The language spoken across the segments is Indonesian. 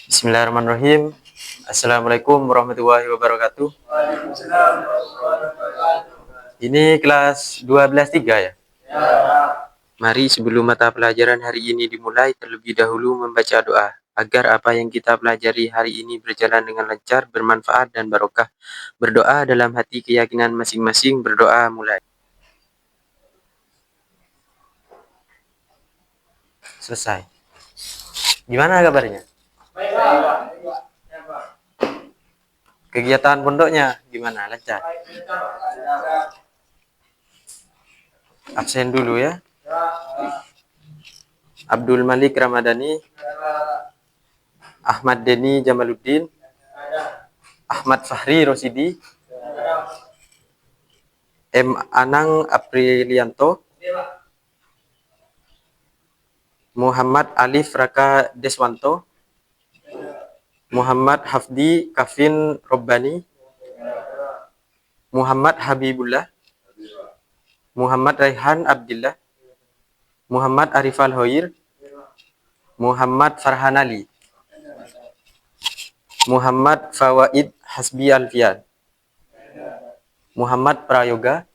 Bismillahirrahmanirrahim. Assalamualaikum warahmatullahi wabarakatuh. Ini kelas 12.3 ya? Mari sebelum mata pelajaran hari ini dimulai, terlebih dahulu membaca doa, agar apa yang kita pelajari hari ini berjalan dengan lancar, bermanfaat, dan barokah. Berdoa dalam hati keyakinan masing-masing, berdoa mulai. Selesai. Gimana kabarnya? Kegiatan pondoknya gimana? Lancar? Absen dulu ya. Abdul Malik Ramadhani, Ahmad Deni Jamaluddin, Ahmad Fahri Rosidi, M. Anang Aprilianto, Muhammad Alif Raka Deswanto, Muhammad Hafdi Kafin Robbani, Muhammad Habibullah, Muhammad Raihan Abdillah, Muhammad Arifal Hoir, Muhammad Farhan Ali, Muhammad Fawaid Hasbi Alfian, Muhammad Prayoga,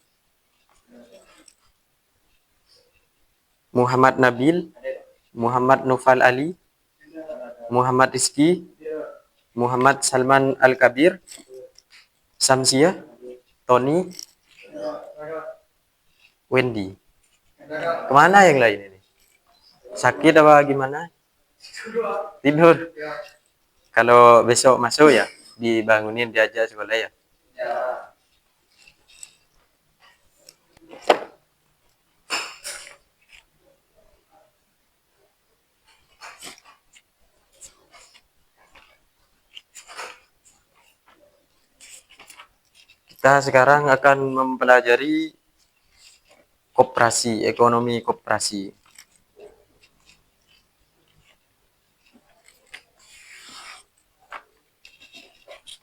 Muhammad Nabil, Muhammad Nufal Ali, Muhammad Rizki, Muhammad Salman Al-Kabir, Samsiah, Tony, Wendy. Kemana yang lain ini? Sakit apa gimana? Tidur. Kalau besok masuk ya, dibangunin diajak sekolah ya. Kita sekarang akan mempelajari koperasi, ekonomi koperasi.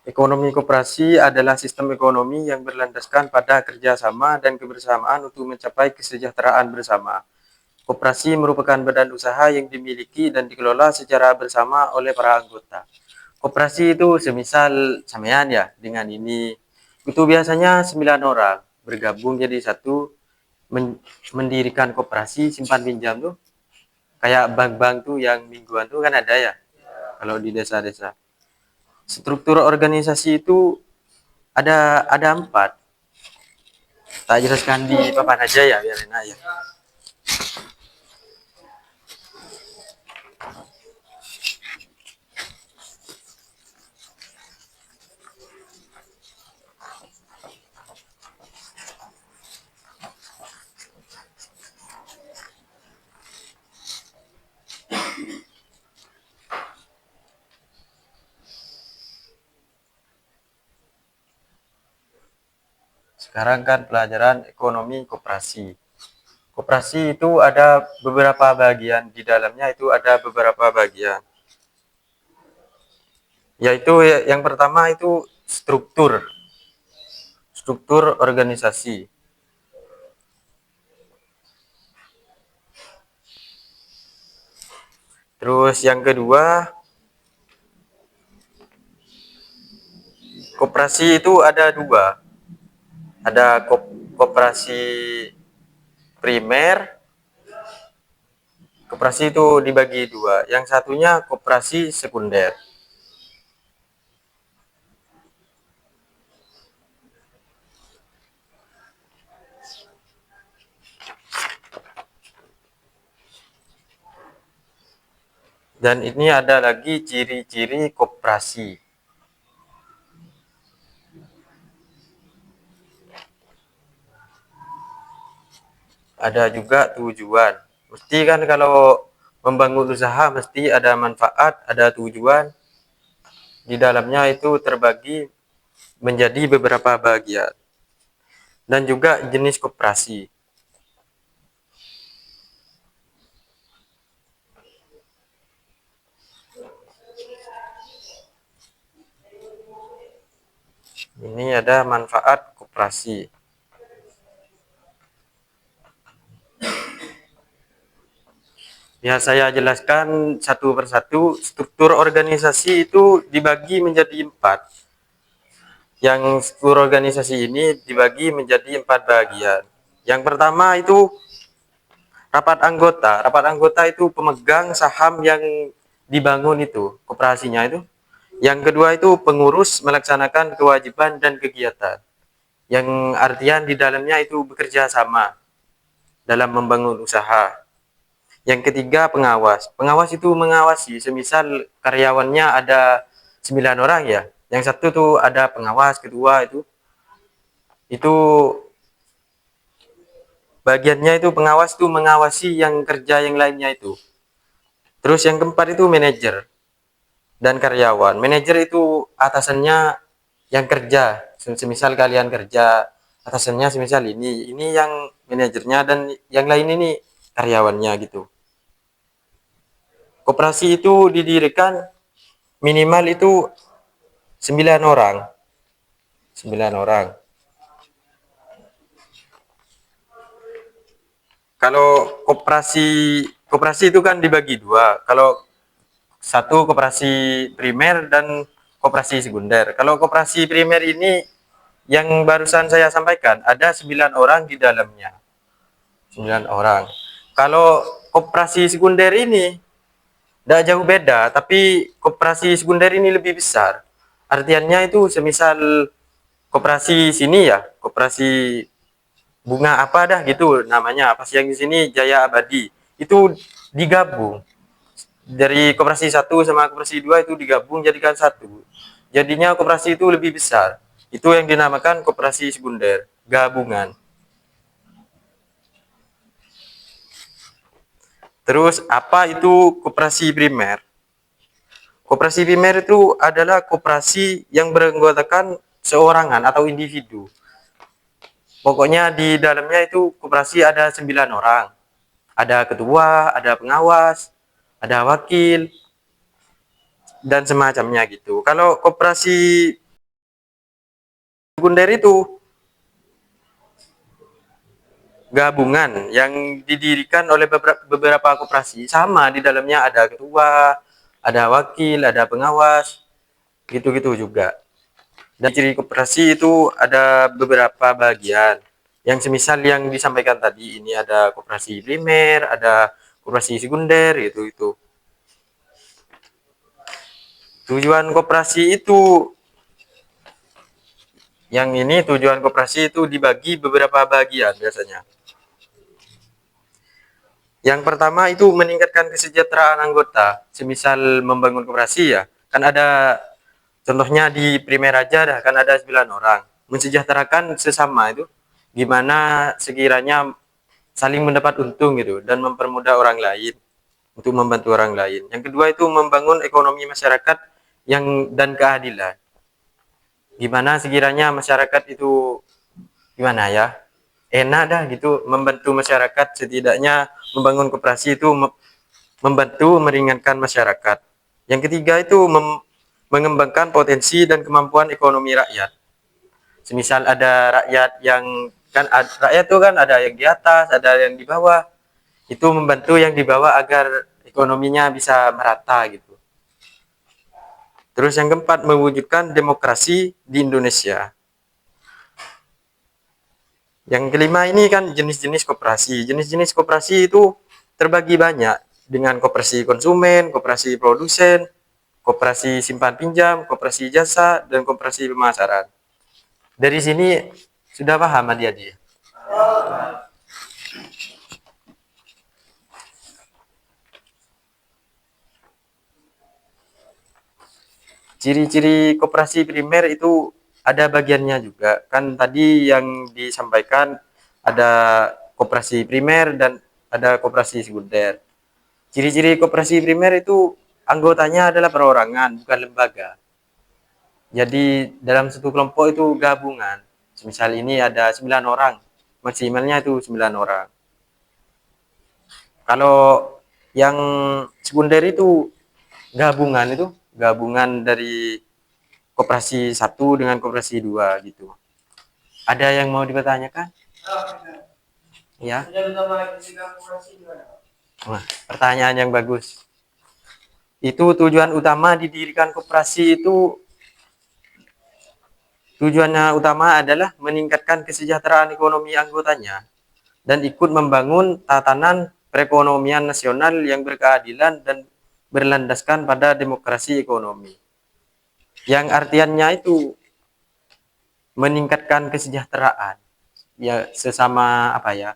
Ekonomi koperasi adalah sistem ekonomi yang berlandaskan pada kerjasama dan kebersamaan untuk mencapai kesejahteraan bersama. Koperasi merupakan badan usaha yang dimiliki dan dikelola secara bersama oleh para anggota. Koperasi itu semisal sampean ya, dengan ini itu biasanya 9 orang bergabung jadi satu, mendirikan koperasi simpan pinjam tuh. Kayak bank-bank tuh yang mingguan tuh kan ada ya kalau di desa-desa. Struktur organisasi itu ada 4. Tak jelaskan di papan aja ya biar enak ya. Sekarang kan pelajaran ekonomi koperasi. Koperasi itu ada beberapa bagian, di dalamnya itu ada beberapa bagian. Yaitu yang pertama itu struktur organisasi. Terus yang kedua, koperasi itu ada 2. Ada koperasi primer. Koperasi itu dibagi 2. Yang satunya koperasi sekunder. Dan ini ada lagi ciri-ciri koperasi. Ada juga tujuan. Mesti kan kalau membangun usaha mesti ada manfaat, ada tujuan. Di dalamnya itu terbagi menjadi beberapa bagian. Dan juga jenis koperasi. Ini ada manfaat koperasi. Ya, saya jelaskan satu persatu. Struktur organisasi itu dibagi menjadi 4. Yang struktur organisasi ini dibagi menjadi 4 bagian. Yang pertama itu rapat anggota. Rapat anggota itu pemegang saham yang dibangun itu, koperasinya itu. Yang kedua itu pengurus melaksanakan kewajiban dan kegiatan. Yang artian di dalamnya itu bekerja sama dalam membangun usaha. Yang ketiga pengawas. Pengawas itu mengawasi, semisal karyawannya ada 9 orang ya. Yang satu tuh ada pengawas, kedua itu bagiannya itu pengawas tuh mengawasi yang kerja yang lainnya itu. Terus yang keempat itu manajer dan karyawan. Manajer itu atasannya yang kerja. Semisal kalian kerja, atasannya semisal ini yang manajernya dan yang lain ini karyawannya gitu. Koperasi itu didirikan minimal itu 9 orang. 9 orang. Kalau koperasi itu kan dibagi 2. Kalau satu koperasi primer dan koperasi sekunder. Kalau koperasi primer ini yang barusan saya sampaikan ada 9 orang di dalamnya. 9 orang. Kalau koperasi sekunder ini tidak jauh beda, tapi koperasi sekunder ini lebih besar. Artiannya itu semisal koperasi sini ya, koperasi bunga apa dah gitu namanya, apa sih yang di sini Jaya Abadi. Itu digabung. Dari koperasi 1 sama koperasi 2 itu digabung jadikan satu. Jadinya koperasi itu lebih besar. Itu yang dinamakan koperasi sekunder, gabungan. Terus apa itu koperasi primer? Koperasi primer itu adalah koperasi yang beranggotakan seorangan atau individu. Pokoknya di dalamnya itu koperasi ada 9 orang. Ada ketua, ada pengawas, ada wakil, dan semacamnya gitu. Kalau koperasi sekunder itu gabungan yang didirikan oleh beberapa koperasi, sama di dalamnya ada ketua, ada wakil, ada pengawas, gitu-gitu juga. Dan ciri koperasi itu ada beberapa bagian. Yang semisal yang disampaikan tadi, ini ada koperasi primer, ada koperasi sekunder, itu. Tujuan koperasi itu, yang ini tujuan koperasi itu dibagi beberapa bagian biasanya. Yang pertama itu meningkatkan kesejahteraan anggota, semisal membangun koperasi ya. Kan ada contohnya di primer aja dah, kan ada 9 orang. Mensejahterakan sesama itu gimana sekiranya saling mendapat untung gitu dan mempermudah orang lain untuk membantu orang lain. Yang kedua itu membangun ekonomi masyarakat yang dan keadilan. Gimana sekiranya masyarakat itu gimana ya? Enak dah gitu membantu masyarakat, setidaknya membangun koperasi itu membantu meringankan masyarakat. Yang ketiga itu mengembangkan potensi dan kemampuan ekonomi rakyat. Semisal ada rakyat yang kan rakyat itu kan ada yang di atas, ada yang di bawah. Itu membantu yang di bawah agar ekonominya bisa merata gitu. Terus yang keempat mewujudkan demokrasi di Indonesia. Yang kelima ini kan jenis-jenis koperasi. Jenis-jenis koperasi itu terbagi banyak dengan koperasi konsumen, koperasi produsen, koperasi simpan pinjam, koperasi jasa, dan koperasi pemasaran. Dari sini sudah paham adik-adik? Ciri-ciri koperasi primer itu ada bagiannya juga. Kan tadi yang disampaikan ada koperasi primer dan ada koperasi sekunder. Ciri-ciri koperasi primer itu anggotanya adalah perorangan, bukan lembaga. Jadi dalam satu kelompok itu gabungan. Misal ini ada 9 orang, maksimalnya itu 9 orang. Kalau yang sekunder itu gabungan dari koperasi 1 dengan koperasi 2 gitu. Ada yang mau dipertanyakan? Ya. Wah, pertanyaan yang bagus. Itu tujuan utama didirikan koperasi itu, tujuannya utama adalah meningkatkan kesejahteraan ekonomi anggotanya dan ikut membangun tatanan perekonomian nasional yang berkeadilan dan berlandaskan pada demokrasi ekonomi. Yang artiannya itu meningkatkan kesejahteraan ya sesama apa ya,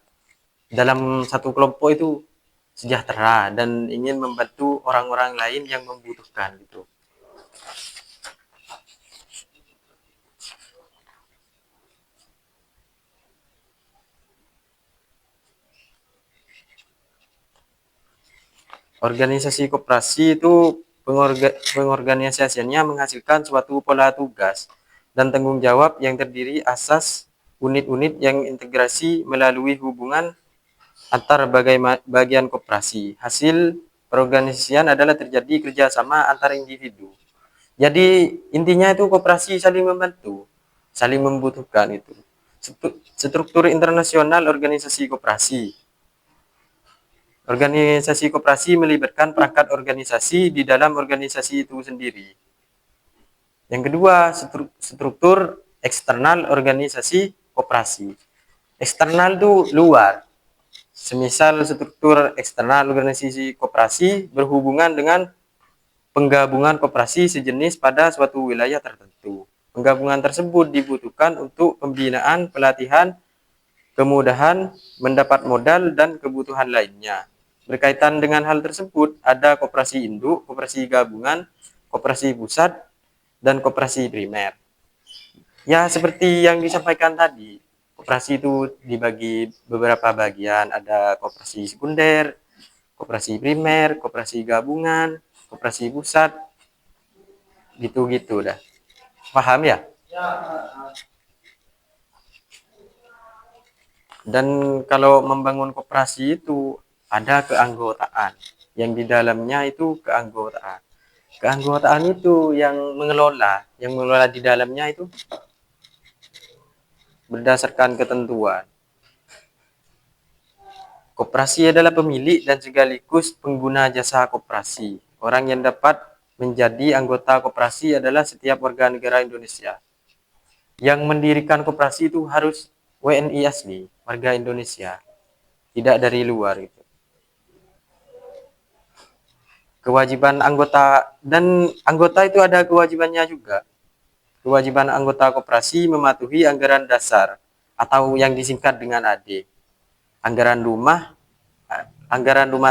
dalam satu kelompok itu sejahtera dan ingin membantu orang-orang lain yang membutuhkan gitu. Organisasi koperasi itu pengorganisasiannya menghasilkan suatu pola tugas dan tanggung jawab yang terdiri asas unit-unit yang integrasi melalui hubungan antar bagian koperasi. Hasil perorganisasian adalah terjadi kerjasama antar individu. Jadi intinya itu koperasi saling membantu, saling membutuhkan itu. Struktur internasional organisasi koperasi. Organisasi koperasi melibatkan perangkat organisasi di dalam organisasi itu sendiri. Yang kedua, struktur eksternal organisasi koperasi. Eksternal itu luar. Semisal struktur eksternal organisasi koperasi berhubungan dengan penggabungan koperasi sejenis pada suatu wilayah tertentu. Penggabungan tersebut dibutuhkan untuk pembinaan, pelatihan, kemudahan, mendapat modal, dan kebutuhan lainnya. Berkaitan dengan hal tersebut, ada koperasi induk, koperasi gabungan, koperasi pusat, dan koperasi primer. Ya, seperti yang disampaikan tadi, koperasi itu dibagi beberapa bagian. Ada koperasi sekunder, koperasi primer, koperasi gabungan, koperasi pusat, gitu-gitu dah. Paham ya? Dan kalau membangun koperasi itu ada keanggotaan. Yang di dalamnya itu keanggotaan. Keanggotaan itu yang mengelola di dalamnya itu berdasarkan ketentuan. Koperasi adalah pemilik dan sekaligus pengguna jasa koperasi. Orang yang dapat menjadi anggota koperasi adalah setiap warga negara Indonesia. Yang mendirikan koperasi itu harus WNI asli, warga Indonesia, tidak dari luar gitu. Kewajiban anggota, dan anggota itu ada kewajibannya juga. Kewajiban anggota koperasi mematuhi anggaran dasar atau yang disingkat dengan AD. Anggaran rumah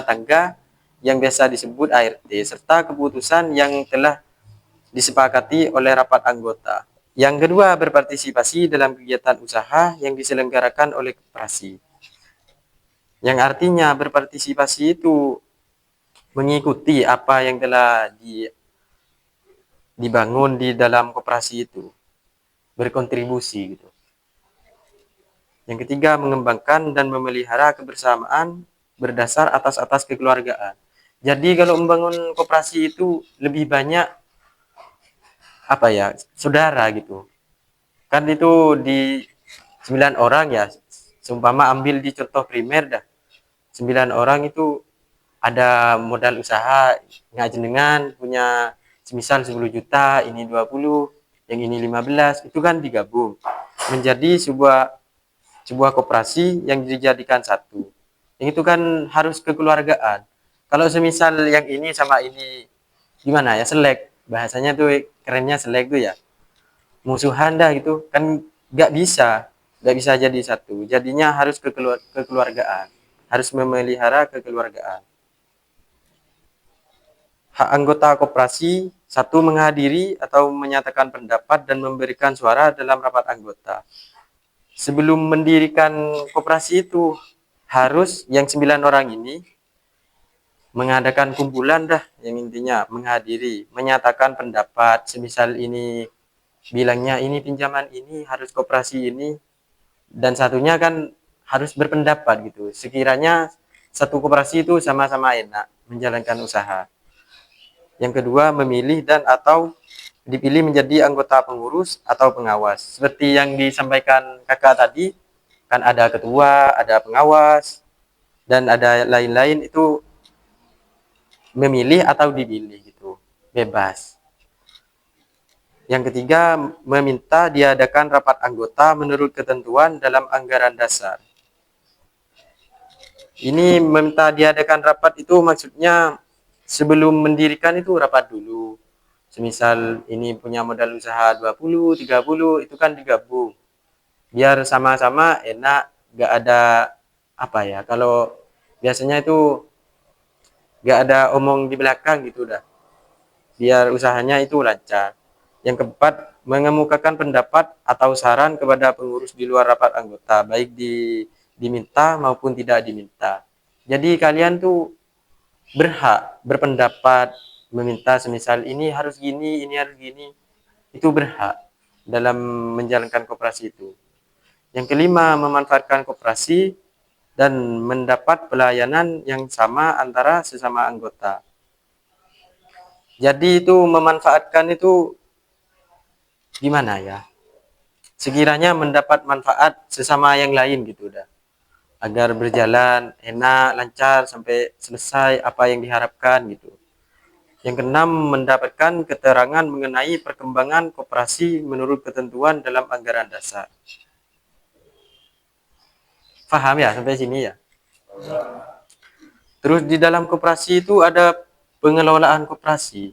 tangga yang biasa disebut ART, serta keputusan yang telah disepakati oleh rapat anggota. Yang kedua, berpartisipasi dalam kegiatan usaha yang diselenggarakan oleh koperasi. Yang artinya berpartisipasi itu mengikuti apa yang telah dibangun di dalam koperasi itu, berkontribusi gitu. Yang ketiga, mengembangkan dan memelihara kebersamaan berdasar atas kekeluargaan. Jadi kalau membangun koperasi itu lebih banyak apa ya, saudara gitu. Kan itu di 9 orang ya, seumpama ambil di contoh primer dah. 9 orang itu ada modal usaha, ngajenengan punya semisal 10 juta, ini 20, yang ini 15, itu kan digabung menjadi sebuah koperasi yang dijadikan satu. Yang itu kan harus kekeluargaan. Kalau semisal yang ini sama ini gimana ya, selek, bahasanya tuh kerennya selek tuh ya, musuhan dah gitu kan, nggak bisa jadi satu. Jadinya harus kekeluargaan, harus memelihara kekeluargaan. Hak anggota koperasi: satu, menghadiri atau menyatakan pendapat dan memberikan suara dalam rapat anggota. Sebelum mendirikan koperasi itu harus yang 9 orang ini mengadakan kumpulan dah, yang intinya menghadiri, menyatakan pendapat. Semisal ini bilangnya ini pinjaman ini harus koperasi ini, dan satunya kan harus berpendapat gitu. Sekiranya satu koperasi itu sama-sama enak menjalankan usaha. Yang kedua, memilih dan atau dipilih menjadi anggota pengurus atau pengawas. Seperti yang disampaikan kakak tadi, kan ada ketua, ada pengawas, dan ada lain-lain itu memilih atau dipilih gitu, bebas. Yang ketiga, meminta diadakan rapat anggota menurut ketentuan dalam anggaran dasar. Ini meminta diadakan rapat itu maksudnya sebelum mendirikan itu rapat dulu. Semisal ini punya modal usaha 20, 30, itu kan digabung. Biar sama-sama enak, gak ada apa ya, kalau biasanya itu gak ada omong di belakang gitu dah. Biar usahanya itu lancar. Yang keempat, mengemukakan pendapat atau saran kepada pengurus di luar rapat anggota, baik diminta maupun tidak diminta. Jadi kalian tuh berhak berpendapat, meminta semisal ini harus gini, ini harus gini. Itu berhak dalam menjalankan koperasi itu. Yang kelima, memanfaatkan koperasi dan mendapat pelayanan yang sama antara sesama anggota. Jadi itu memanfaatkan itu gimana ya? Sekiranya mendapat manfaat sesama yang lain gitu dah. Agar berjalan enak, lancar sampai selesai apa yang diharapkan gitu. Yang keenam, mendapatkan keterangan mengenai perkembangan koperasi menurut ketentuan dalam anggaran dasar. Paham ya sampai sini ya? Terus di dalam koperasi itu ada pengelolaan koperasi.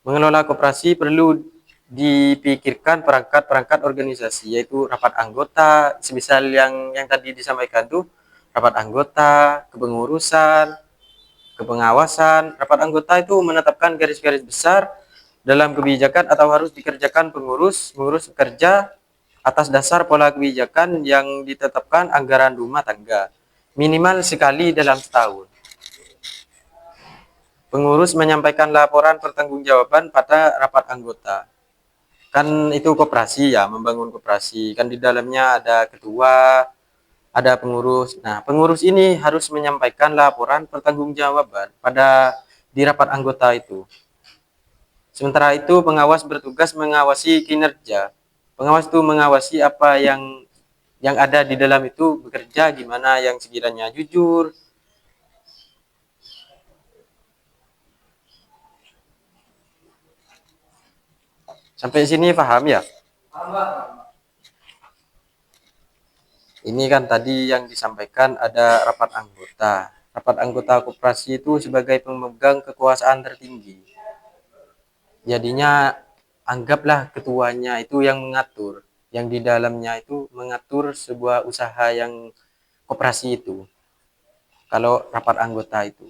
Mengelola koperasi perlu dipikirkan perangkat-perangkat organisasi, yaitu rapat anggota, semisal yang tadi disampaikan tuh, rapat anggota, kepengurusan, kepengawasan. Rapat anggota itu menetapkan garis-garis besar dalam kebijakan atau harus dikerjakan pengurus bekerja atas dasar pola kebijakan yang ditetapkan anggaran rumah tangga minimal sekali dalam setahun. Pengurus menyampaikan laporan pertanggungjawaban pada rapat anggota. Kan itu koperasi ya, membangun koperasi. Kan di dalamnya ada ketua, ada pengurus. Nah, pengurus ini harus menyampaikan laporan pertanggungjawaban pada di rapat anggota itu. Sementara itu, pengawas bertugas mengawasi kinerja. Pengawas itu mengawasi apa yang ada di dalam itu bekerja gimana, yang sekiranya jujur. Sampai sini paham ya? Ini kan tadi yang disampaikan ada rapat anggota. Rapat anggota koperasi itu sebagai pemegang kekuasaan tertinggi. Jadinya anggaplah ketuanya itu yang mengatur, yang di dalamnya itu mengatur sebuah usaha yang koperasi itu. Kalau rapat anggota itu.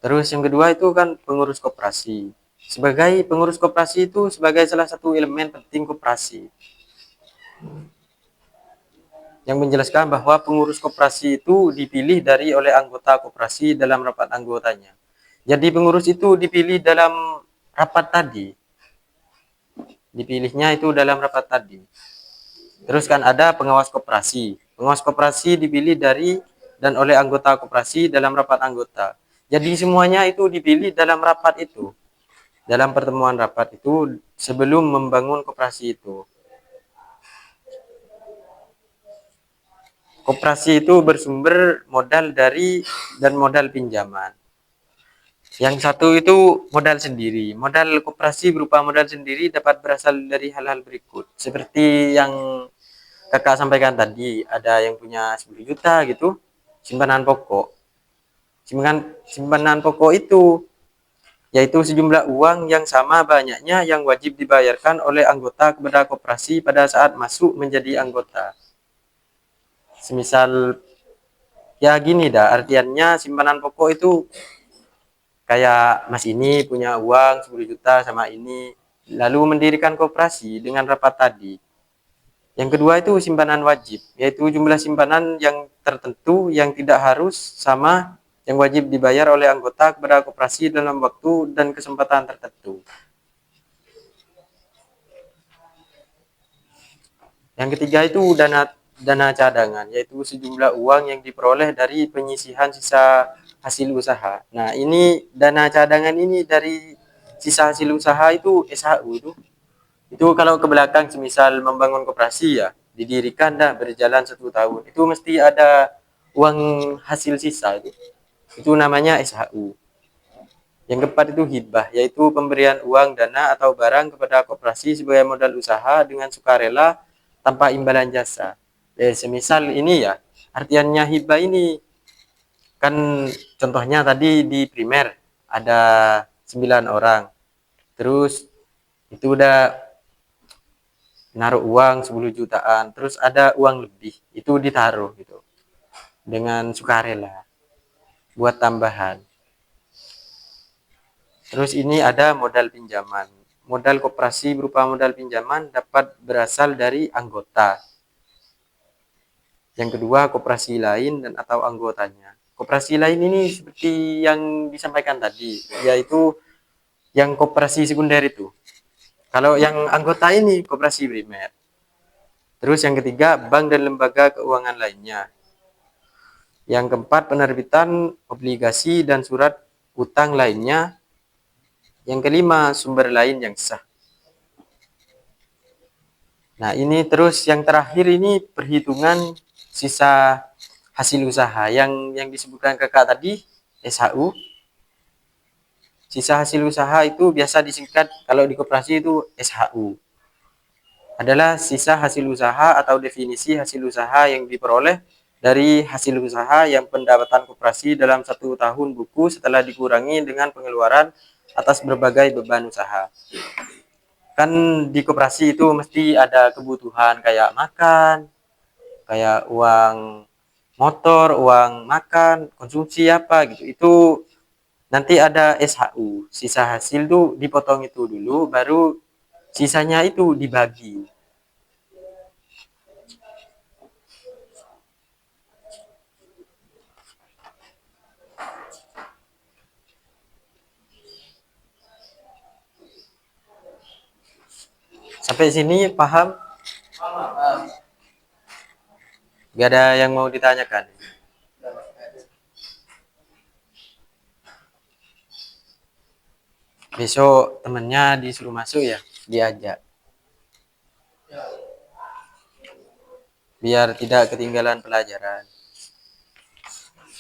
Terus yang kedua itu kan pengurus koperasi. Sebagai pengurus koperasi itu sebagai salah satu elemen penting koperasi. Yang menjelaskan bahwa pengurus koperasi itu dipilih oleh anggota koperasi dalam rapat anggotanya. Jadi pengurus itu dipilih dalam rapat tadi. Dipilihnya itu dalam rapat tadi. Terus kan ada pengawas koperasi. Pengawas koperasi dipilih dari dan oleh anggota koperasi dalam rapat anggota. Jadi semuanya itu dipilih dalam rapat itu. Dalam pertemuan rapat itu sebelum membangun koperasi itu. Koperasi itu bersumber modal dari dan modal pinjaman. Yang satu itu modal sendiri. Modal koperasi berupa modal sendiri dapat berasal dari hal-hal berikut. Seperti yang kakak sampaikan tadi, ada yang punya 10 juta gitu, simpanan pokok. Simpanan pokok itu yaitu sejumlah uang yang sama banyaknya yang wajib dibayarkan oleh anggota kepada koperasi pada saat masuk menjadi anggota. Semisal ya gini dah, artiannya simpanan pokok itu kayak Mas ini punya uang 10 juta sama ini, lalu mendirikan koperasi dengan rapat tadi. Yang kedua itu simpanan wajib, yaitu jumlah simpanan yang tertentu yang tidak harus sama yang wajib dibayar oleh anggota kepada koperasi dalam waktu dan kesempatan tertentu. Yang ketiga itu dana cadangan, yaitu sejumlah uang yang diperoleh dari penyisihan sisa hasil usaha. Nah, ini dana cadangan ini dari sisa hasil usaha itu SHU itu. Itu kalau ke belakang semisal membangun koperasi ya, didirikan dah berjalan 1 tahun. Itu mesti ada uang hasil sisa itu. Itu namanya SHU. Yang keempat itu hibah, yaitu pemberian uang, dana, atau barang kepada koperasi sebagai modal usaha dengan sukarela tanpa imbalan jasa. Semisal ini ya, artiannya hibah ini kan contohnya tadi di primer ada 9 orang. Terus itu udah naruh uang 10 jutaan, terus ada uang lebih, itu ditaruh gitu dengan sukarela buat tambahan. Terus ini ada modal pinjaman. Modal koperasi berupa modal pinjaman dapat berasal dari anggota. Yang kedua, koperasi lain dan atau anggotanya. Koperasi lain ini seperti yang disampaikan tadi, yaitu yang koperasi sekunder itu. Kalau yang anggota ini koperasi primer. Terus yang ketiga, bank dan lembaga keuangan lainnya. Yang keempat, penerbitan obligasi dan surat utang lainnya. Yang kelima, sumber lain yang sah. Nah, ini terus yang terakhir ini perhitungan sisa hasil usaha yang disebutkan kakak tadi, SHU. Sisa hasil usaha itu biasa disingkat kalau di koperasi itu SHU. Adalah sisa hasil usaha atau definisi hasil usaha yang diperoleh dari hasil usaha yang pendapatan koperasi dalam 1 tahun buku setelah dikurangi dengan pengeluaran atas berbagai beban usaha. Kan di koperasi itu mesti ada kebutuhan kayak makan, kayak uang motor, uang makan, konsumsi apa gitu. Itu nanti ada SHU, sisa hasil tuh dipotong itu dulu, baru sisanya itu dibagi. Sampai sini paham? Gak ada yang mau ditanyakan? Besok temennya disuruh masuk ya, diajak. Biar tidak ketinggalan pelajaran.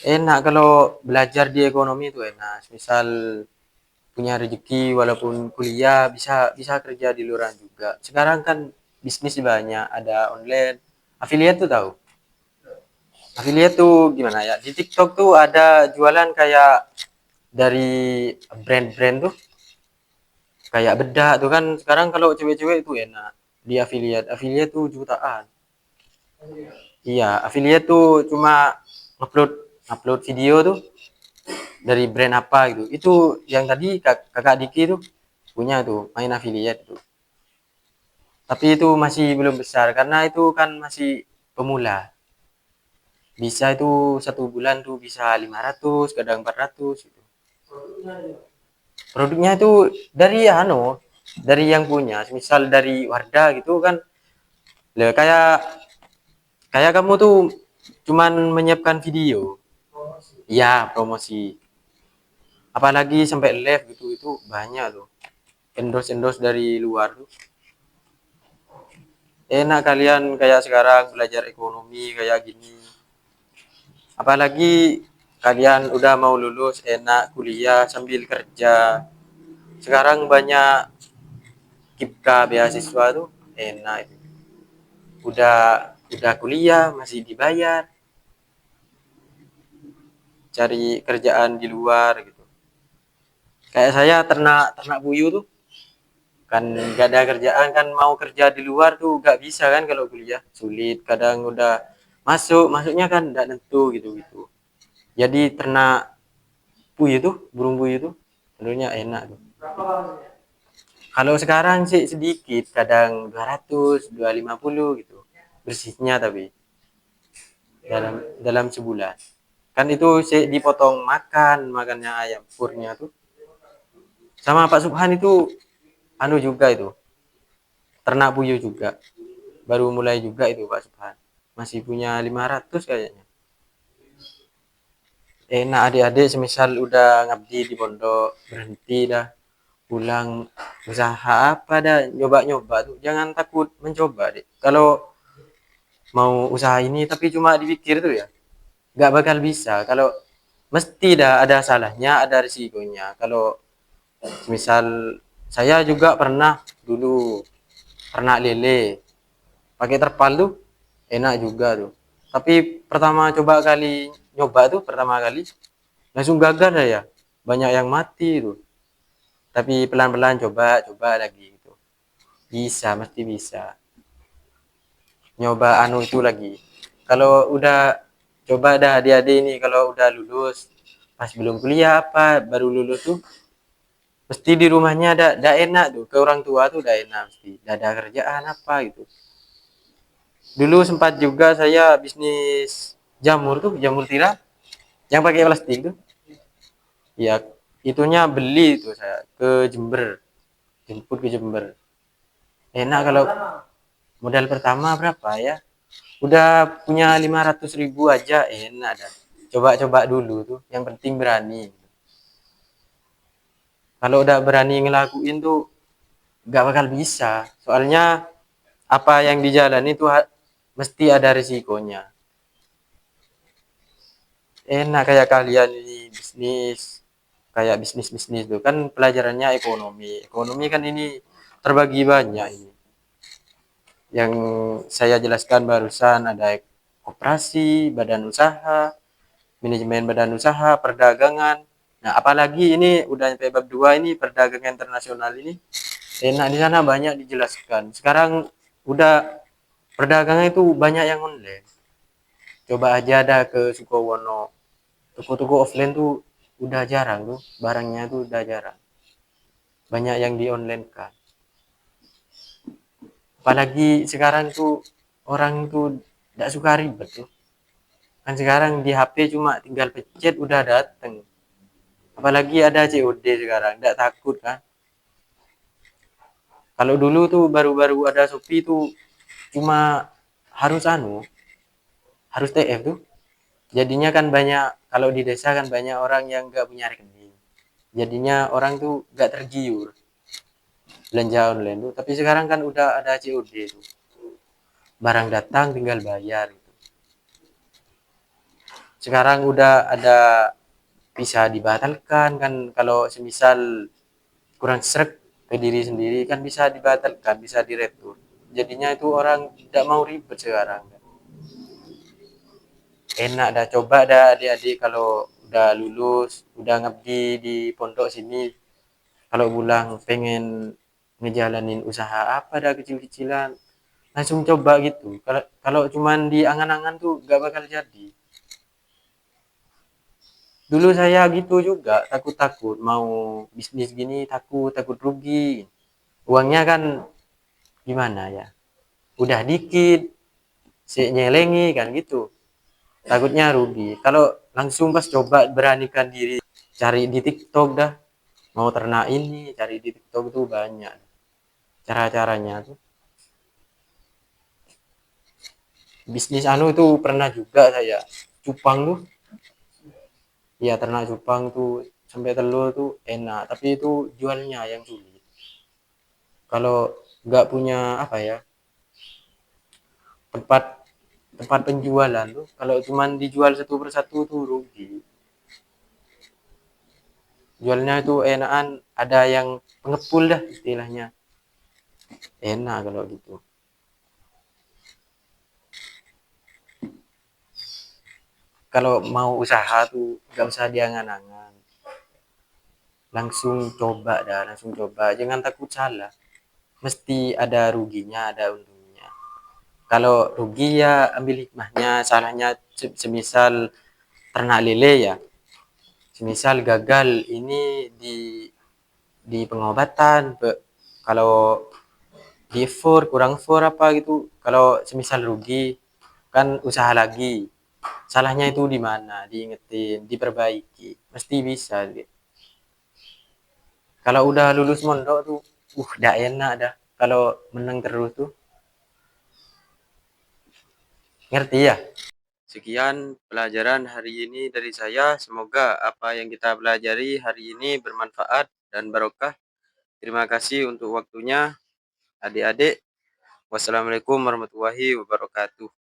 Enak kalau belajar di ekonomi itu enak. Misal punya rezeki walaupun kuliah bisa bisa kerja di luar juga. Sekarang kan bisnis banyak, ada online. Affiliate tuh tahu? Affiliate tuh gimana ya? Di TikTok tuh ada jualan kayak dari brand-brand tuh kayak bedak tuh kan sekarang kalau cewek-cewek itu enak di affiliate tuh jutaan. Iya, affiliate tuh cuma upload upload video tuh dari brand apa gitu. Itu yang tadi kakak Diki tuh punya tuh main affiliate tuh. Tapi itu masih belum besar karena itu kan masih pemula. Bisa itu 1 bulan tuh bisa 500, kadang 400 gitu. Produknya itu dari dari yang punya, misal dari Wardah gitu kan. Kayak kayak kamu tuh cuman menyiapkan video. Ya, promosi. Apalagi sampai live gitu itu banyak tuh. Endorse dari luar tuh. Enak kalian kayak sekarang belajar ekonomi kayak gini. Apalagi kalian udah mau lulus enak kuliah sambil kerja. Sekarang banyak KIPKA beasiswa tuh enak itu. Udah kuliah masih dibayar. Cari kerjaan di luar gitu. Kayak saya ternak ternak puyuh tuh kan gak ada kerjaan kan mau kerja di luar tuh gak bisa kan kalau kuliah sulit kadang udah masuknya kan gak tentu gitu jadi ternak puyuh tuh burung puyuh tuh tentunya enak tuh. Kalau sekarang sih sedikit kadang 200 250 gitu bersihnya tapi dalam dalam sebulan kan itu sih dipotong makannya ayam purnya tuh sama Pak Subhan itu anu juga itu ternak puyuh juga baru mulai juga itu Pak Subhan masih punya 500 kayaknya. Enak adik-adik semisal udah ngabdi di pondok berhenti dah pulang usaha apa dah nyoba-nyoba tuh jangan takut mencoba deh kalau mau usaha ini tapi cuma dipikir tuh ya nggak bakal bisa kalau mesti dah ada salahnya, ada risikonya. Kalau misal saya juga pernah dulu ternak lele pakai terpal tuh enak juga tuh. Tapi pertama coba kali nyoba tuh pertama kali langsung gagal ya. Banyak yang mati tuh. Tapi pelan-pelan coba coba lagi gitu. Bisa, mesti bisa. Nyoba anu itu lagi. Kalau udah coba dah adik-adik ini kalau udah lulus pas belum kuliah apa baru lulus tuh mesti di rumahnya ada enak tuh ke orang tua tuh udah enak mesti ada kerjaan apa gitu. Dulu sempat juga saya bisnis jamur tuh jamur tiram yang pakai plastik tuh ya itunya beli tuh saya ke Jember jemput ke Jember enak kalau modal pertama berapa ya udah punya 500.000 aja enak dah coba-coba dulu tuh yang penting berani kalau udah berani ngelakuin tuh nggak bakal bisa soalnya apa yang dijalani tuh mesti ada risikonya enak kayak kalian ini bisnis kayak bisnis-bisnis itu kan pelajarannya ekonomi ekonomi kan ini terbagi banyak ini yang saya jelaskan barusan ada koperasi badan usaha manajemen badan usaha perdagangan nah apalagi ini udah sampai bab 2 ini perdagangan internasional ini enak di sana banyak dijelaskan sekarang udah perdagangan itu banyak yang online coba aja ada ke Sukowono toko-toko offline tuh udah jarang tuh barangnya tuh udah jarang banyak yang di online kan apalagi sekarang tuh orang tuh tidak suka ribet tuh kan sekarang di HP cuma tinggal pencet udah dateng apalagi ada COD sekarang tidak takut kan kalau dulu tuh baru-baru ada Shopee tuh cuma harus harus TF tuh jadinya kan banyak kalau di desa kan banyak orang yang nggak punya rekening jadinya orang tuh nggak tergiur belanja online tuh tapi sekarang kan udah ada COD tuh barang datang tinggal bayar gitu. Sekarang udah ada bisa dibatalkan kan kalau semisal kurang srek ke diri sendiri kan bisa dibatalkan bisa diretur jadinya itu orang tidak mau ribet sekarang enak dah coba dah adik-adik kalau udah lulus udah ngabdi di pondok sini kalau pulang pengen ngejalanin usaha apa dah kecil-kecilan langsung coba gitu kalau kalau cuman di angan-angan tuh gak bakal jadi dulu saya gitu juga takut-takut mau bisnis gini takut takut rugi uangnya kan gimana ya udah dikit si nyelengi kan gitu takutnya rugi kalau langsung pas coba beranikan diri cari di TikTok dah mau ternak ini cari di TikTok tuh banyak cara-caranya tuh bisnis anu itu pernah juga saya cupang tuh ya ternak cupang tuh sampai telur tuh enak tapi itu jualnya yang sulit kalau nggak punya apa ya tempat tempat penjualan tuh kalau cuman dijual satu persatu tuh rugi jualnya itu enakan ada yang pengepul dah istilahnya enak kalau gitu kalau mau usaha tuh nggak usah diangan-angan langsung coba dah langsung coba jangan takut salah mesti ada ruginya ada untungnya kalau rugi ya ambil hikmahnya salahnya semisal ternak lele ya semisal gagal ini di pengobatan kalau di for kurang for apa gitu kalau semisal rugi kan usaha lagi salahnya itu di mana diingetin diperbaiki mesti bisa gitu. Kalau udah lulus mondok tuh udah enak dah kalau menang terus tuh ngerti ya sekian pelajaran hari ini dari saya semoga apa yang kita pelajari hari ini bermanfaat dan barokah terima kasih untuk waktunya adik-adik wassalamualaikum warahmatullahi wabarakatuh